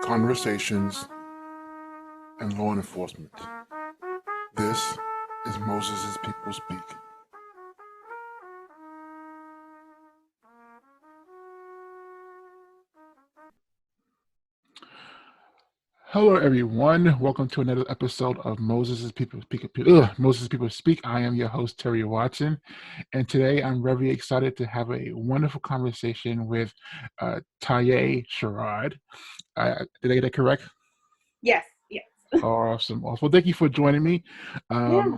conversations, and law enforcement. This is Moses' People Speak. Hello, everyone. Welcome to another episode of Moses' People Speak. Moses' People Speak. I am your host, Terry Watson, and today I'm very excited to have a wonderful conversation with Tiye Sherrod. Did I get that correct? Yes. Awesome. Well, thank you for joining me. Yeah.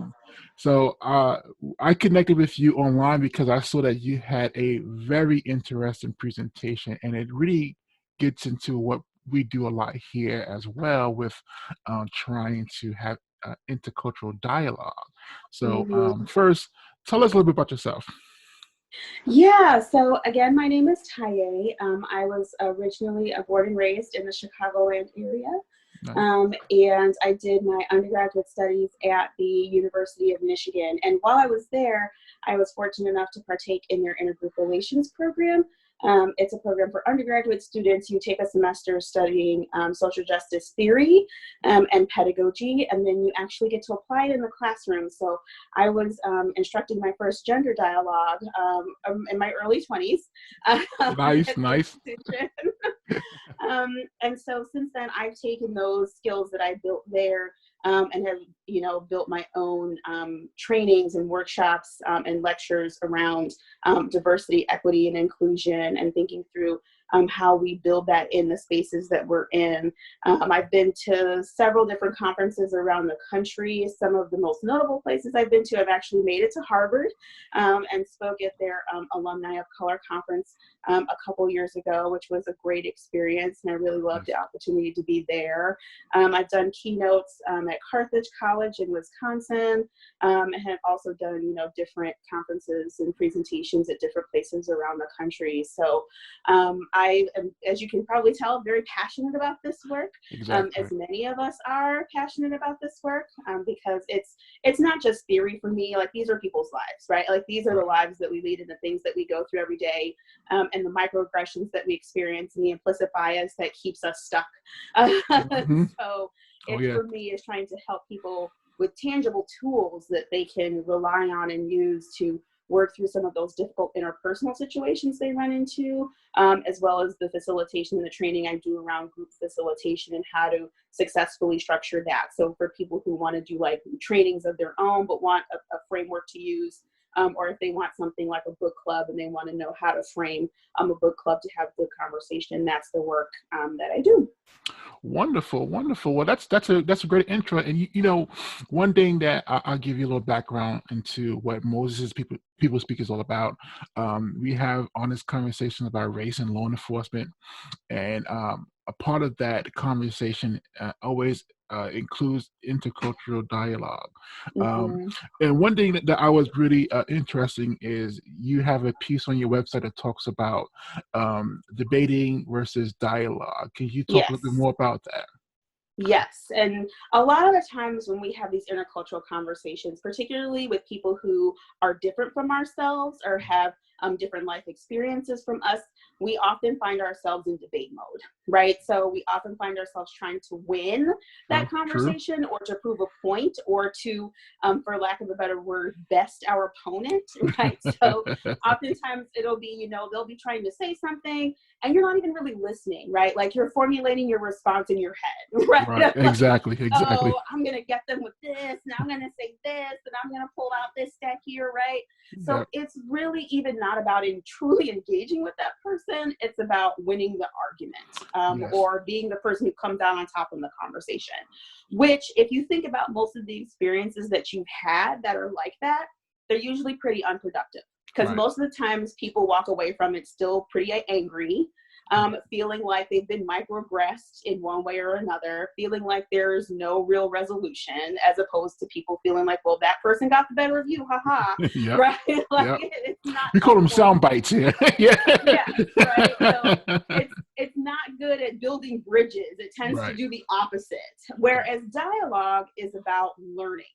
So I connected with you online because I saw that you had a very interesting presentation, and it really gets into what we do a lot here as well with trying to have intercultural dialogue. So Mhm. first, tell us a little bit about yourself. Yeah. So again, my name is Tiye. I was originally born and raised in the Chicagoland area. Nice. And I did my undergraduate studies at the University of Michigan. And while I was there, I was fortunate enough to partake in their intergroup relations program. It's a program for undergraduate students. You take a semester studying social justice theory and pedagogy, and then you actually get to apply it in the classroom. So I was instructing my first gender dialogue in my early 20s. Nice. And so since then, I've taken those skills that I built there and have, built my own trainings and workshops and lectures around diversity, equity, and inclusion, and thinking through how we build that in the spaces that we're in. I've been to several different conferences around the country. Some of the most notable places I've been to, I've actually made it to Harvard and spoke at their Alumni of Color conference a couple years ago, which was a great experience, and I really loved the opportunity to be there. I've done keynotes at Carthage College in Wisconsin, and have also done, different conferences and presentations at different places around the country. So I am, as you can probably tell, very passionate about this work, Exactly. as many of us are passionate about this work, because it's not just theory for me. Like, these are people's lives, right? Like, these are the lives that we lead and the things that we go through every day, and the microaggressions that we experience and the implicit bias that keeps us stuck. Mm-hmm. So Oh, it, yeah. for me, is trying to help people with tangible tools that they can rely on and use to work through some of those difficult interpersonal situations they run into, as well as the facilitation and the training I do around group facilitation and how to successfully structure that. So for people who want to do like trainings of their own, but want a framework to use, or if they want something like a book club and they want to know how to frame a book club to have good conversation, that's the work that I do. Wonderful. Well, that's a great intro. And one thing that I'll give you a little background into what Moses People Speak is all about. We have honest conversations about race and law enforcement, and a part of that conversation always includes intercultural dialogue. Um, Mm-hmm. and one thing that I was really interesting is you have a piece on your website that talks about debating versus dialogue. Can you talk a little bit Yes. more about that? Yes. And a lot of the times when we have these intercultural conversations, particularly with people who are different from ourselves or have different life experiences from us, we often find ourselves in debate mode, right? So we often find ourselves trying to win that True. conversation or to prove a point or to, for lack of a better word, best our opponent, right? So oftentimes it'll be, they'll be trying to say something and you're not even really listening, right? Like, you're formulating your response in your head, right? Right. Like, Exactly. oh, I'm going to get them with this, and I'm going to say this, and I'm going to pull out this stack here, right? So Yep. it's really even not about truly engaging with that person. It's about winning the argument, Yes. or being the person who comes out on top in the conversation, which, if you think about most of the experiences that you've had that are like that, they're usually pretty unproductive. Because Right. most of the times people walk away from it still pretty angry, feeling like they've been microaggressed in one way or another, feeling like there's no real resolution, as opposed to people feeling like, well, that person got the better of you, haha, Yep. right? Like, Yep. it's not We call them helpful. sound bites here. Yeah. Yeah, right. So it's not good at building bridges. It tends to Right. do the opposite. Whereas dialogue is about learning.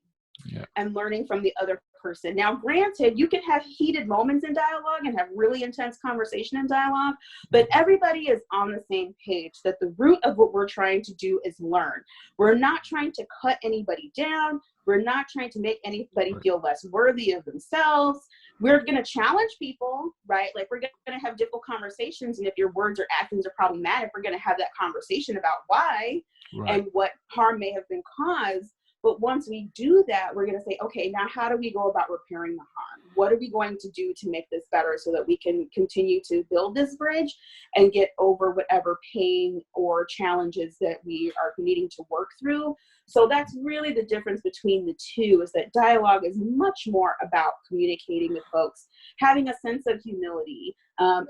Yeah. and learning from the other person. Now, granted, you can have heated moments in dialogue and have really intense conversation in dialogue, but everybody is on the same page that the root of what we're trying to do is learn. We're not trying to cut anybody down. We're not trying to make anybody Right. feel less worthy of themselves. We're going to challenge people, right? Like, we're going to have difficult conversations. And if your words or actions are problematic, we're going to have that conversation about why Right. and what harm may have been caused. But once we do that, we're going to say, okay, now how do we go about repairing the harm? What are we going to do to make this better so that we can continue to build this bridge and get over whatever pain or challenges that we are needing to work through? So that's really the difference between the two, is that dialogue is much more about communicating with folks, having a sense of humility,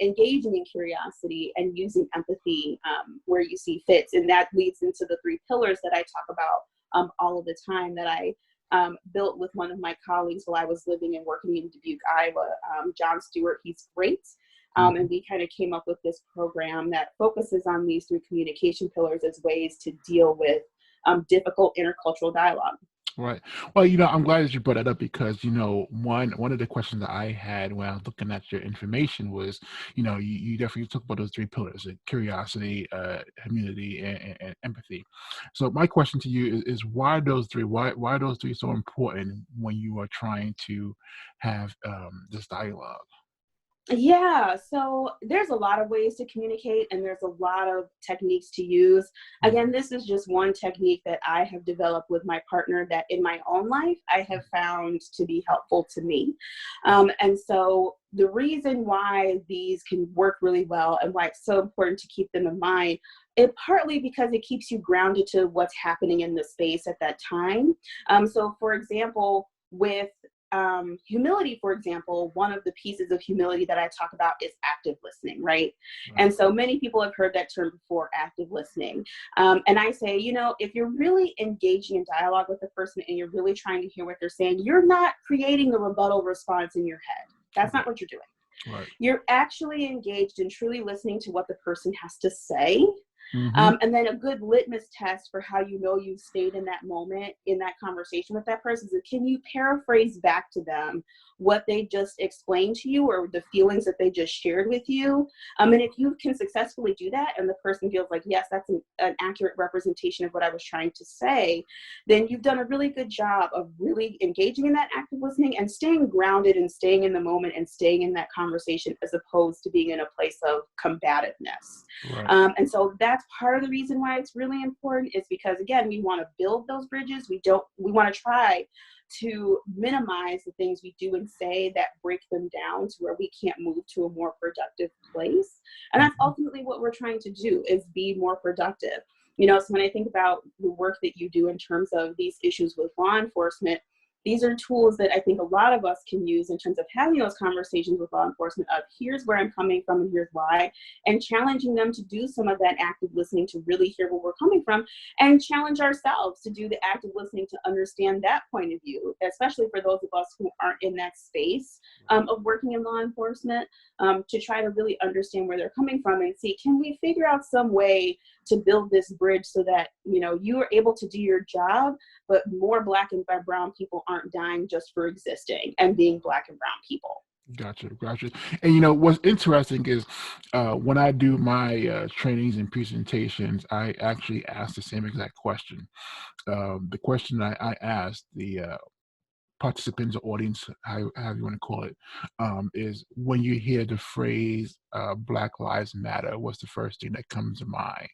engaging in curiosity, and using empathy where you see fits. And that leads into the 3 pillars that I talk about all of the time, that I built with one of my colleagues while I was living and working in Dubuque, Iowa, John Stewart. He's great. And we kind of came up with this program that focuses on these 3 communication pillars as ways to deal with difficult intercultural dialogue. Right. Well, I'm glad that you brought that up because, one of the questions that I had when I was looking at your information was, you definitely talk about those 3 pillars: curiosity, community, and empathy. So my question to you is why those 3? Why are those 3 so important when you are trying to have this dialogue? Yeah, so there's a lot of ways to communicate and there's a lot of techniques to use. Again, this is just one technique that I have developed with my partner that in my own life I have found to be helpful to me. And so the reason why these can work really well and why it's so important to keep them in mind, it partly because it keeps you grounded to what's happening in the space at that time. So for example, with humility, for example, one of the pieces of humility that I talk about is active listening, right? Right. And so many people have heard that term before, active listening. And I say, if you're really engaging in dialogue with a person and you're really trying to hear what they're saying, you're not creating a rebuttal response in your head. That's not what you're doing. Right. You're actually engaged in truly listening to what the person has to say. Mm-hmm. And then a good litmus test for how you know you've stayed in that moment, in that conversation with that person, is can you paraphrase back to them what they just explained to you or the feelings that they just shared with you? And if you can successfully do that and the person feels like, yes, that's an accurate representation of what I was trying to say, then you've done a really good job of really engaging in that active listening and staying grounded and staying in the moment and staying in that conversation as opposed to being in a place of combativeness. Right. And so that's part of the reason why it's really important, is because, again, we want to build those bridges. We want to try to minimize the things we do and say that break them down to where we can't move to a more productive place. And that's ultimately what we're trying to do, is be more productive. So when I think about the work that you do in terms of these issues with law enforcement, these are tools that I think a lot of us can use in terms of having those conversations with law enforcement of, here's where I'm coming from and here's why, and challenging them to do some of that active listening to really hear where we're coming from, and challenge ourselves to do the active listening to understand that point of view, especially for those of us who aren't in that space of working in law enforcement, to try to really understand where they're coming from and see, can we figure out some way to build this bridge so that, you are able to do your job, but more Black and brown people aren't dying just for existing and being Black and brown people. Gotcha. And what's interesting is when I do my trainings and presentations, I actually ask the same exact question. The question I asked the participants or audience, however you want to call it, is when you hear the phrase Black Lives Matter, what's the first thing that comes to mind?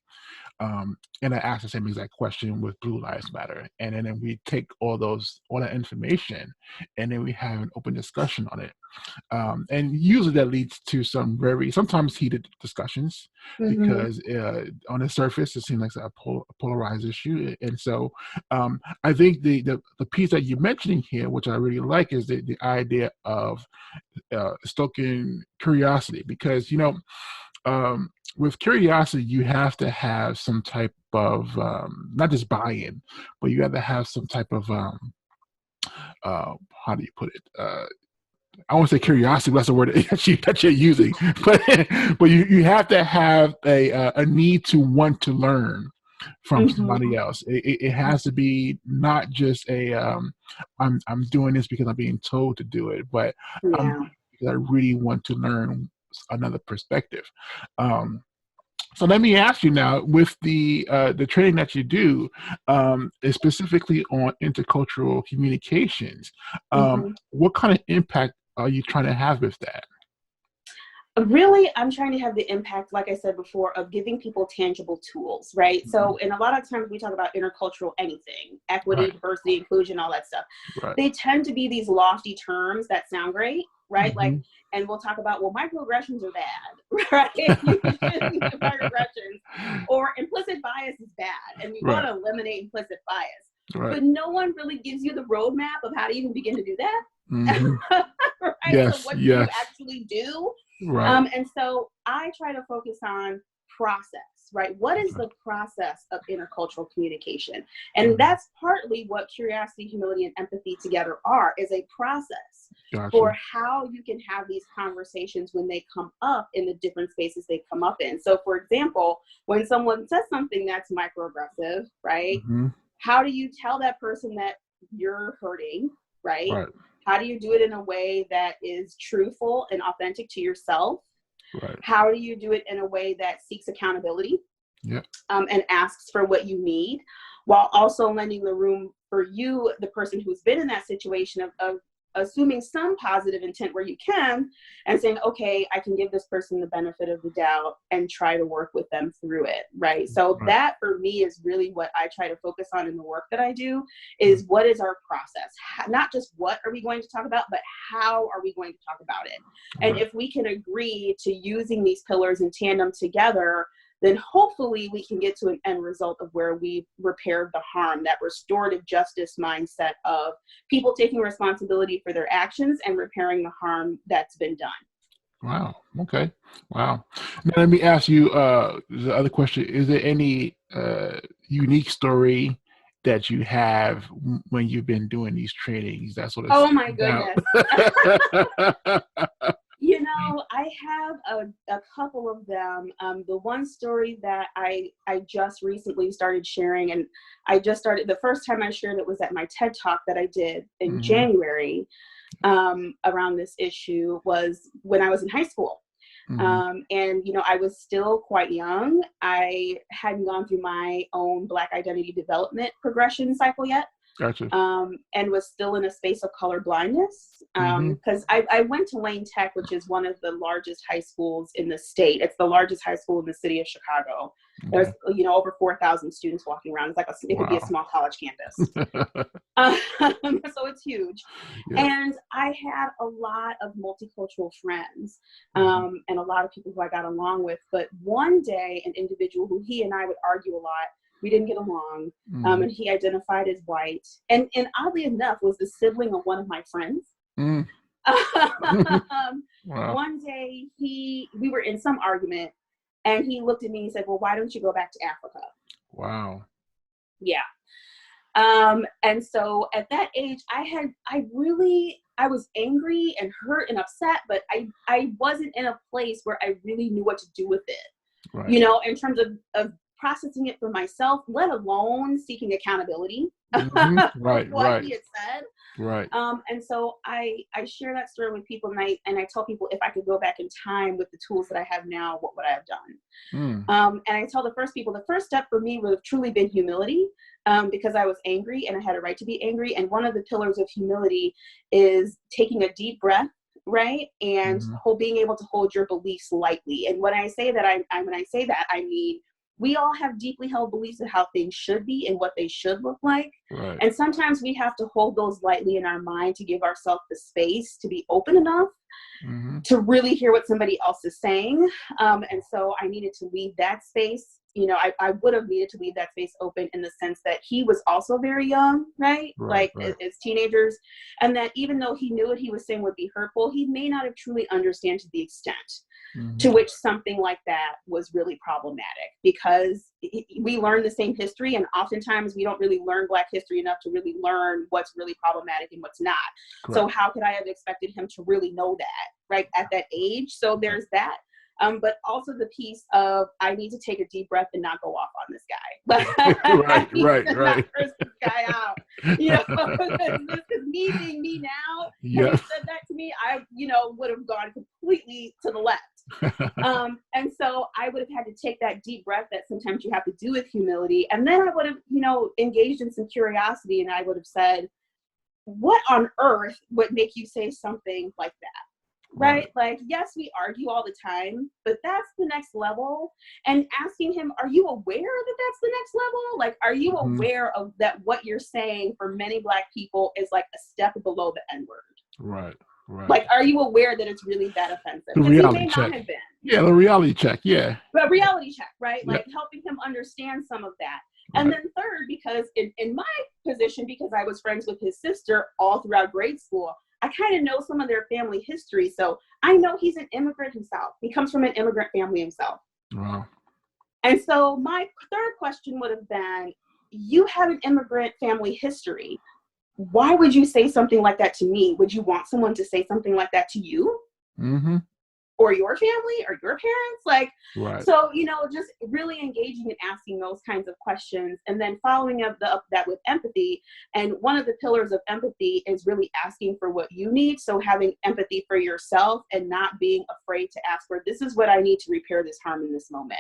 And I asked the same exact question with Blue Lives Matter. And then we take all that information and then we have an open discussion on it. And usually that leads to some sometimes heated discussions Mm-hmm. because on the surface it seems like a polarized issue. And so I think the piece that you're mentioning here, which I really like, is the idea of stoking curiosity, because with curiosity you have to have some type of not just buy-in, but you have to have some type of how do you put it? I won't say curiosity, but that's the word that you're using. But you have to have a need to want to learn. from somebody Mhm. else. It has to be not just I'm doing this because I'm being told to do it, but I'm doing Yeah. it because I really want to learn another perspective. Um, so let me ask you now, with the training that you do, is specifically on intercultural communications. Mhm. What kind of impact are you trying to have with that? Really, I'm trying to have the impact, like I said before, of giving people tangible tools, right? Mhm. So, and a lot of times we talk about intercultural anything, Right, equity, diversity, inclusion, all that stuff. right. They tend to be these lofty terms that sound great, right? Like, Hmm. and we'll talk about, well, microaggressions are bad, right? You shouldn't do microaggressions, or implicit bias is bad, and we want Right, to eliminate implicit bias. right. But no one really gives you the roadmap of how to even begin to do that, Hmm. right? So, Yes, what do you yes. actually do? Right. And so I try to focus on process, right? What is Okay. the process of intercultural communication? And Mhm. that's partly what curiosity, humility, and empathy together are, is a process Gotcha. for how you can have these conversations when they come up in the different spaces they come up in. So for example, when someone says something that's microaggressive, right? Mhm. How do you tell that person that you're hurting, right? Right, How do you do it in a way that is truthful and authentic to yourself? right. How do you do it in a way that seeks accountability, Yeah. and asks for what you need, while also lending the room for you, the person who's been in that situation, of assuming some positive intent where you can, and saying, okay, I can give this person the benefit of the doubt and try to work with them through it, right? So Right. that for me is really what I try to focus on in the work that I do, Mm. is what is our process? Not just what are we going to talk about, but how are we going to talk about it? And Right. if we can agree to using these pillars in tandem together, then hopefully we can get to an end result of where we've repaired the harm, that restorative justice mindset of people taking responsibility for their actions and repairing the harm that's been done. Wow. Okay. Wow. Now let me ask you the other question. Is there any unique story that you have when you've been doing these trainings that sort of Oh my stands goodness. out? I have a couple of them. The one story that I just recently started sharing, and I just started, the first time I shared it was at my TED Talk that I did in Hmm. January, around this issue, was when I was in high school. Hmm. And, I was still quite young. I hadn't gone through my own Black identity development progression cycle yet, Gotcha. and was still in a space of color blindness. Hmm. Because I went to Lane Tech, which is one of the largest high schools in the state. It's the largest high school in the city of Chicago. There's, Okay. over 4,000 students walking around. It's like it could be a Wow. small college campus. So it's huge. Yeah. And I had a lot of multicultural friends, Hmm. and a lot of people who I got along with. But one day, an individual who he and I would argue a lot, we didn't get along, Hmm. and he identified as white. And oddly enough, was the sibling of one of my friends. Mm. Wow. One day, we were in some argument, and he looked at me and said, well, why don't you go back to Africa? Wow. Yeah. And so at that age, I was angry and hurt and upset, but I wasn't in a place where I really knew what to do with it, Right. in terms of processing it for myself, let alone seeking accountability Hmm. for Right. what Right. he had said. Right. And so I share that story with people, and I tell people, if I could go back in time with the tools that I have now, what would I have done? Mm. And I tell the first step for me would have truly been humility, because I was angry and I had a right to be angry. And one of the pillars of humility is taking a deep breath, right? And Hmm. being able to hold your beliefs lightly. And when I say that, I mean, we all have deeply held beliefs of how things should be and what they should look like. Right. And sometimes we have to hold those lightly in our mind to give ourselves the space to be open enough Hmm. to really hear what somebody else is saying. And so I needed to leave that space. I would have needed to leave that space open, in the sense that he was also very young, right? Right. Like Right. as teenagers. And that even though he knew what he was saying would be hurtful, he may not have truly understood to the extent Hmm. to which something like that was really problematic, because we learn the same history, and oftentimes we don't really learn Black history enough to really learn what's really problematic and what's not. So Correct. how could I have expected him to really know that right at that age? So Right. there's that. but also the piece of I need to take a deep breath and not go off on this guy. I Right, need right, to not right. curse this guy out. This is me being me now. Had he Yes. said that to me, I, would have gone completely to the left. And so I would have had to take that deep breath that sometimes you have to do with humility. And then I would have, engaged in some curiosity, and I would have said, what on earth would make you say something like that? Right? Like, yes, we argue all the time, but that's the next level. And asking him, are you aware that that's the next level? Like, are you aware of that what you're saying for many Black people is like a step below the N-word? Right. Right. Like, are you aware that it's really that offensive? The Because he reality may check. not have been. Yeah, the reality check. Yeah. But reality check, right? Yep. Like helping him understand some of that. Right. And then third, because in my position, because I was friends with his sister all throughout grade school, I kind of know some of their family history. So I know he's an immigrant himself. He comes from an immigrant family himself. Wow. And so my third question would have been, you have an immigrant family history. Why would you say something like that to me? Would you want someone to say something like that to you? Mm-hmm. Or your family or your parents? Like, right. So, just really engaging and asking those kinds of questions, and then following up that with empathy. And one of the pillars of empathy is really asking for what you need. So having empathy for yourself and not being afraid to ask for, this is what I need to repair this harm in this moment.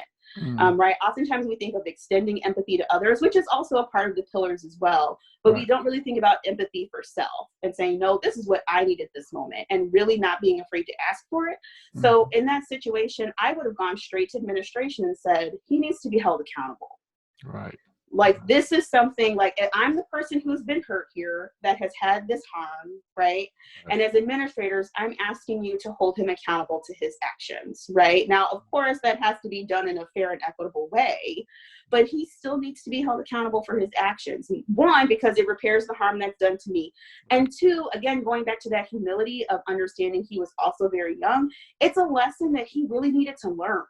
Right? Oftentimes we think of extending empathy to others, which is also a part of the pillars as well. But we don't really think about empathy for self and saying, no, this is what I need at this moment, and really not being afraid to ask for it. So in that situation, I would have gone straight to administration and said, he needs to be held accountable. Right. Like, this is something, like, I'm the person who's been hurt here that has had this harm, right? And as administrators, I'm asking you to hold him accountable to his actions, right? Now, of course, that has to be done in a fair and equitable way, but he still needs to be held accountable for his actions. One, because it repairs the harm that's done to me. And two, again, going back to that humility of understanding he was also very young, it's a lesson that he really needed to learn.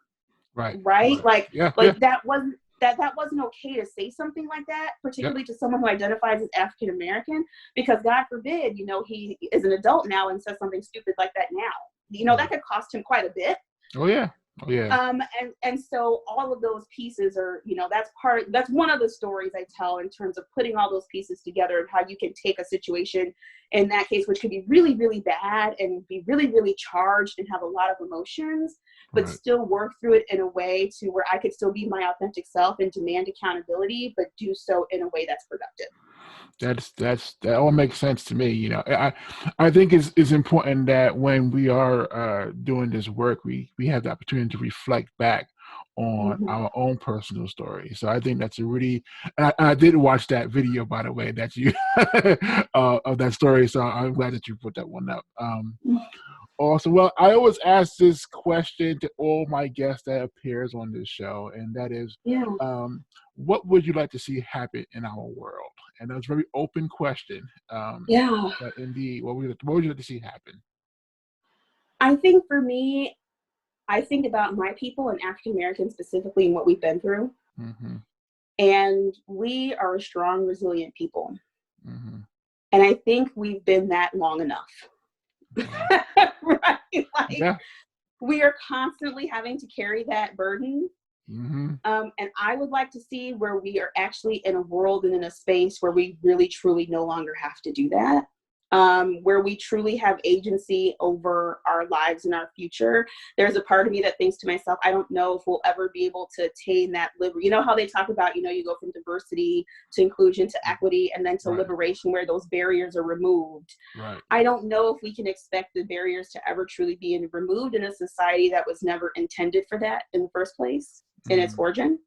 Right? Like, that wasn't okay to say something like that, particularly to someone who identifies as African American, because God forbid, he is an adult now and says something stupid like that now. That could cost him quite a bit. Oh yeah. Oh yeah. And so all of those pieces are, that's one of the stories I tell in terms of putting all those pieces together and how you can take a situation in that case, which could be really, really bad and be really, really charged and have a lot of emotions, but still work through it in a way to where I could still be my authentic self and demand accountability, but do so in a way that's productive. That all makes sense to me. I think it's important that when we are doing this work, we have the opportunity to reflect back on our own personal story. So I think that's a really, and I did watch that video, by the way, that you of that story. So I'm glad that you put that one up. Awesome. Well, I always ask this question to all my guests that appears on this show, and that is, what would you like to see happen in our world? And that's a very open question. But indeed, what would you like to see happen? I think for me, I think about my people and African Americans specifically and what we've been through. And we are a strong, resilient people. And I think we've been that long enough. Right? Like, we are constantly having to carry that burden. And I would like to see where we are actually in a world and in a space where we really, truly no longer have to do that. Where we truly have agency over our lives and our future. There's a part of me that thinks to myself, I don't know if we'll ever be able to attain that liberty. You know how they talk about, you go from diversity to inclusion to equity and then to liberation, where those barriers are removed. I don't know if we can expect the barriers to ever truly be removed in a society that was never intended for that in the first place, in its origin.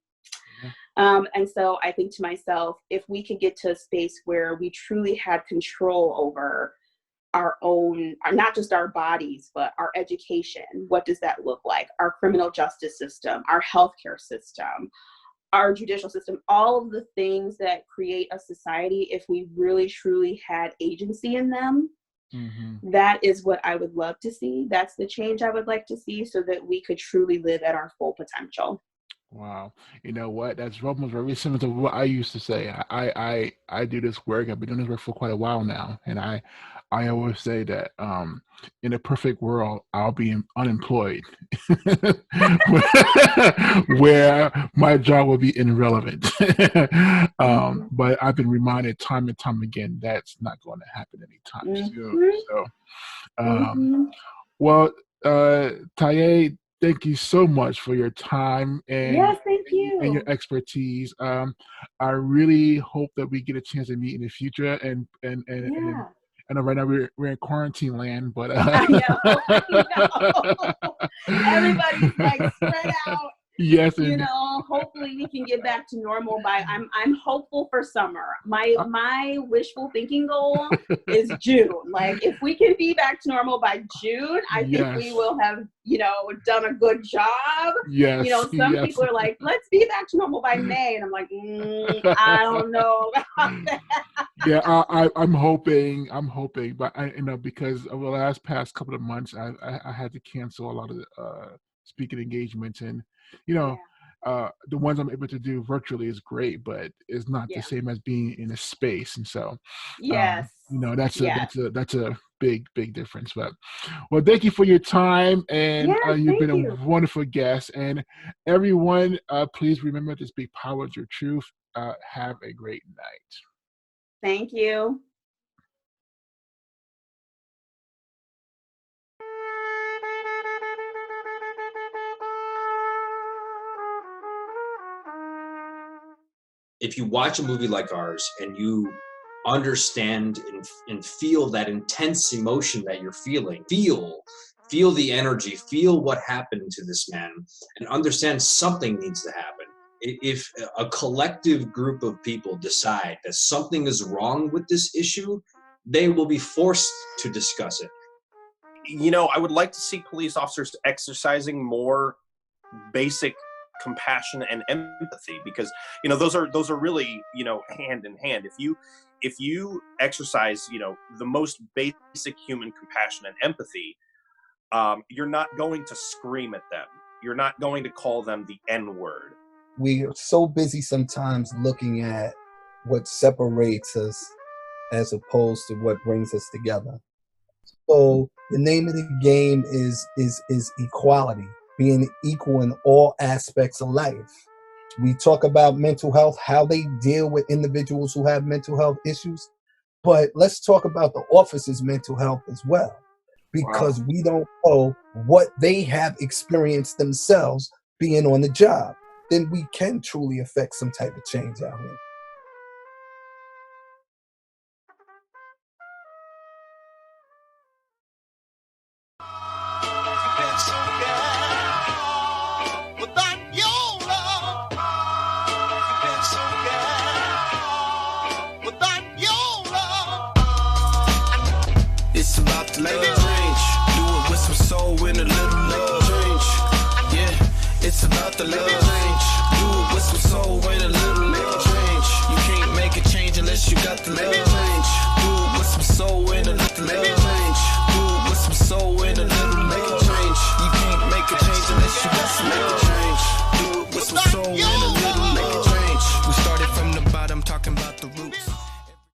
And so I think to myself, if we could get to a space where we truly had control over our own, not just our bodies, but our education, what does that look like? Our criminal justice system, our healthcare system, our judicial system, all of the things that create a society, if we really truly had agency in them, that is what I would love to see. That's the change I would like to see, so that we could truly live at our full potential. Wow. You know what? That's almost very similar to what I used to say. I do this work. I've been doing this work for quite a while now, and I always say that in a perfect world, I'll be unemployed, where my job will be irrelevant. Mhm. But I've been reminded time and time again that's not going to happen anytime soon. Mhm. So, um, Mhm. well, Taye, thank you so much for your time Yes, thank and your you. expertise. I really hope that we get a chance to meet in the future. Yeah. I know right now we're in quarantine land, but I know. I know. Everybody's like spread out. yes, and Hopefully we can get back to normal by I'm hopeful for summer. My wishful thinking goal is June. Like if we can be back to normal by June, I think we yes, will have, done a good job. yes, Some yes. people are like, let's be back to normal by May. And I'm like, I don't know about that. Yeah, I'm hoping, but because over the last past couple of months, I had to cancel a lot of the speaking engagements, and you know, Yeah. the ones I'm able to do virtually is great, but it's not the Yeah. same as being in a space, and so, Yes. Yes. that's a big difference. But well, thank you for your time, and Yes. you've Thank been a you. wonderful guest, and everyone, please remember to speak power to your truth. Have a great night. Thank you. If you watch a movie like ours and you understand and feel that intense emotion that you're feeling, feel the energy, feel what happened to this man, and understand something needs to happen. If a collective group of people decide that something is wrong with this issue, they will be forced to discuss it. I would like to see police officers exercising more basic compassion and empathy, because those are really hand in hand. If you exercise the most basic human compassion and empathy, you're not going to scream at them, you're not going to call them the N-word. We are so busy sometimes looking at what separates us as opposed to what brings us together. So the name of the game is equality, being equal in all aspects of life. We talk about mental health, how they deal with individuals who have mental health issues, but let's talk about the officer's mental health as well, Wow. because we don't know what they have experienced themselves being on the job. Then we can truly affect some type of change out here. It's about the love change. Do it with some soul and a little love change. Yeah, it's about the love.